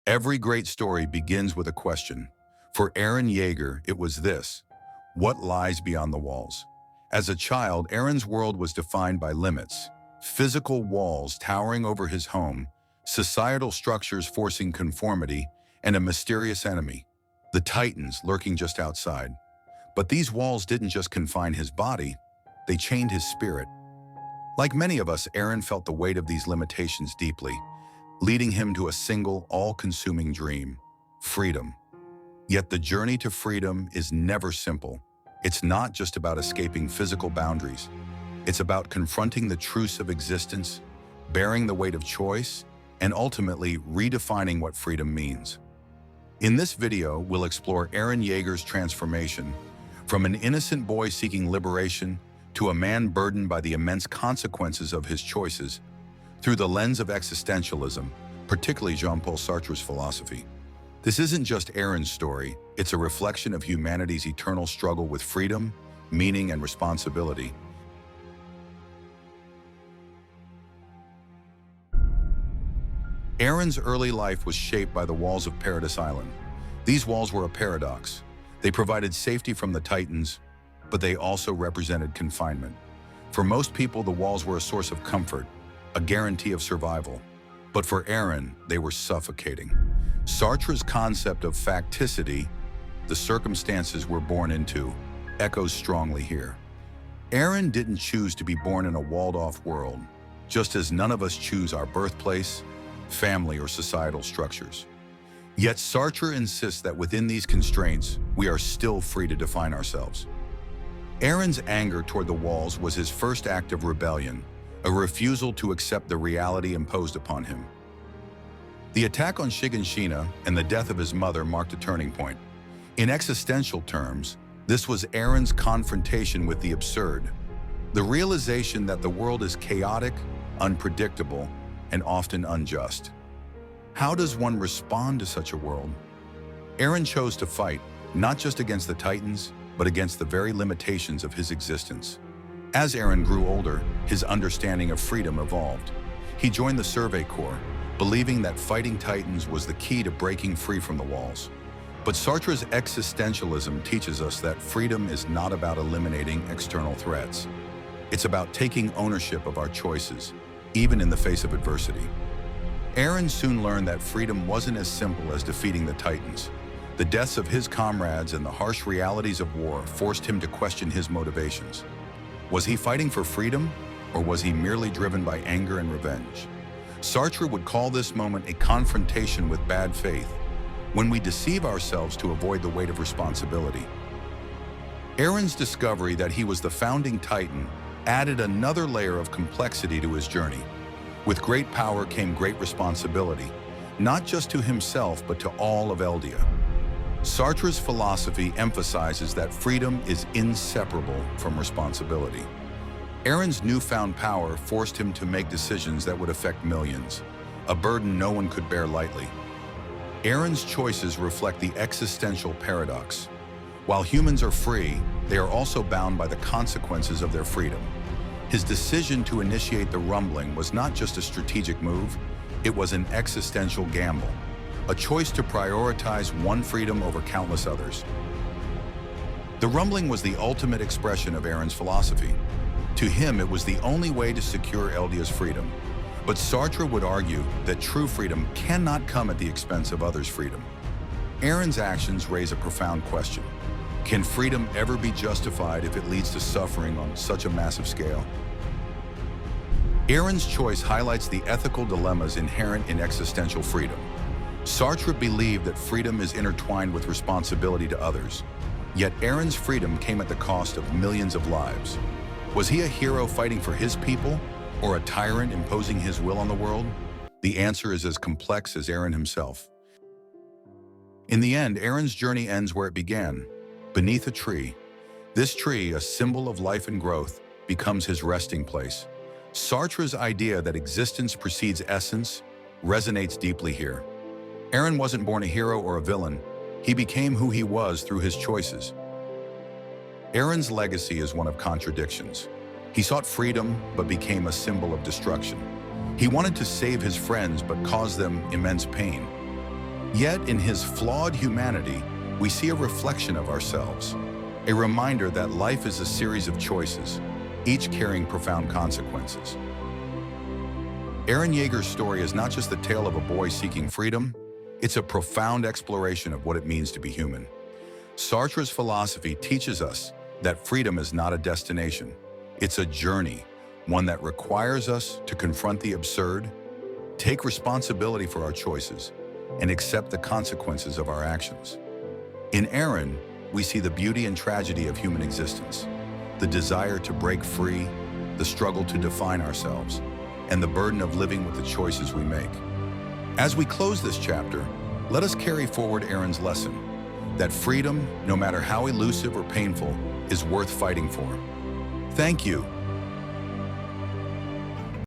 Every great story begins with a question. For Eren Yeager, it was this: what lies beyond the walls? As a child, Eren's world was defined by limits, physical walls towering over his home, societal structures forcing conformity, and a mysterious enemy, the Titans, lurking just outside. But these walls didn't just confine his body, they chained his spirit. Like many of us, Eren felt the weight of these limitations deeply, leading him to a single, all-consuming dream: freedom. Yet the journey to freedom is never simple. It's not just about escaping physical boundaries. It's about confronting the truths of existence, bearing the weight of choice, and ultimately redefining what freedom means. In this video, we'll explore Eren Yeager's transformation from an innocent boy seeking liberation to a man burdened by the immense consequences of his choices through the lens of existentialism, particularly Jean-Paul Sartre's philosophy. This isn't just Eren's story, it's a reflection of humanity's eternal struggle with freedom, meaning, and responsibility. Eren's early life was shaped by the walls of Paradise Island. These walls were a paradox. They provided safety from the Titans, but they also represented confinement. For most people, the walls were a source of comfort, a guarantee of survival. But for Eren, they were suffocating. Sartre's concept of facticity, the circumstances we're born into, echoes strongly here. Eren didn't choose to be born in a walled-off world, just as none of us choose our birthplace, family, or societal structures. Yet Sartre insists that within these constraints, we are still free to define ourselves. Eren's anger toward the walls was his first act of rebellion, a refusal to accept the reality imposed upon him. The attack on Shiganshina and the death of his mother marked a turning point. In existential terms, this was Eren's confrontation with the absurd, the realization that the world is chaotic, unpredictable, and often unjust. How does one respond to such a world? Eren chose to fight, not just against the Titans, but against the very limitations of his existence. As Eren grew older, his understanding of freedom evolved. He joined the Survey Corps, believing that fighting Titans was the key to breaking free from the walls. But Sartre's existentialism teaches us that freedom is not about eliminating external threats. It's about taking ownership of our choices, even in the face of adversity. Eren soon learned that freedom wasn't as simple as defeating the Titans. The deaths of his comrades and the harsh realities of war forced him to question his motivations. Was he fighting for freedom, or was he merely driven by anger and revenge? Sartre would call this moment a confrontation with bad faith, when we deceive ourselves to avoid the weight of responsibility. Eren's discovery that he was the founding Titan added another layer of complexity to his journey. With great power came great responsibility, not just to himself, but to all of Eldia. Sartre's philosophy emphasizes that freedom is inseparable from responsibility. Eren's newfound power forced him to make decisions that would affect millions, a burden no one could bear lightly. Eren's choices reflect the existential paradox. While humans are free, they are also bound by the consequences of their freedom. His decision to initiate the rumbling was not just a strategic move, it was an existential gamble, a choice to prioritize one freedom over countless others. The rumbling was the ultimate expression of Eren's philosophy. To him, it was the only way to secure Eldia's freedom. But Sartre would argue that true freedom cannot come at the expense of others' freedom. Eren's actions raise a profound question. Can freedom ever be justified if it leads to suffering on such a massive scale? Eren's choice highlights the ethical dilemmas inherent in existential freedom. Sartre believed that freedom is intertwined with responsibility to others. Yet Eren's freedom came at the cost of millions of lives. Was he a hero fighting for his people, or a tyrant imposing his will on the world? The answer is as complex as Eren himself. In the end, Eren's journey ends where it began, beneath a tree. This tree, a symbol of life and growth, becomes his resting place. Sartre's idea that existence precedes essence resonates deeply here. Eren wasn't born a hero or a villain. He became who he was through his choices. Eren's legacy is one of contradictions. He sought freedom, but became a symbol of destruction. He wanted to save his friends, but caused them immense pain. Yet in his flawed humanity, we see a reflection of ourselves, a reminder that life is a series of choices, each carrying profound consequences. Eren Yeager's story is not just the tale of a boy seeking freedom, it's a profound exploration of what it means to be human. Sartre's philosophy teaches us that freedom is not a destination. It's a journey, one that requires us to confront the absurd, take responsibility for our choices, and accept the consequences of our actions. In Eren, we see the beauty and tragedy of human existence, the desire to break free, the struggle to define ourselves, and the burden of living with the choices we make. As we close this chapter, let us carry forward Eren's lesson, that freedom, no matter how elusive or painful, is worth fighting for. Thank you